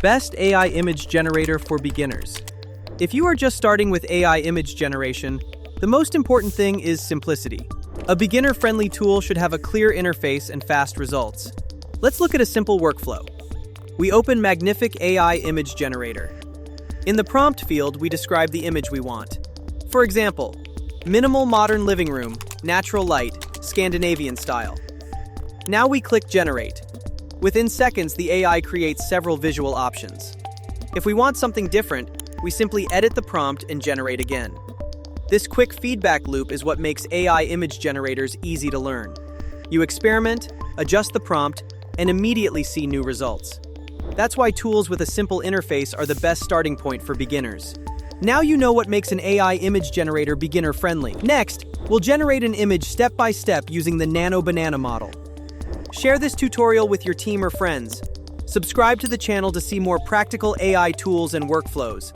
Best AI image generator for beginners. If you are just starting with AI image generation, the most important thing is simplicity. A beginner-friendly tool should have a clear interface and fast results. Let's look at a simple workflow. We open Magnific AI Image Generator. In the prompt field, we describe the image we want. For example, minimal modern living room, natural light, Scandinavian style. Now we click Generate. Within seconds, the AI creates several visual options. If we want something different, we simply edit the prompt and generate again. This quick feedback loop is what makes AI image generators easy to learn. You experiment, adjust the prompt, and immediately see new results. That's why tools with a simple interface are the best starting point for beginners. Now you know what makes an AI image generator beginner-friendly. Next, we'll generate an image step by step using the Nano Banana model. Share this tutorial with your team or friends. Subscribe to the channel to see more practical AI tools and workflows.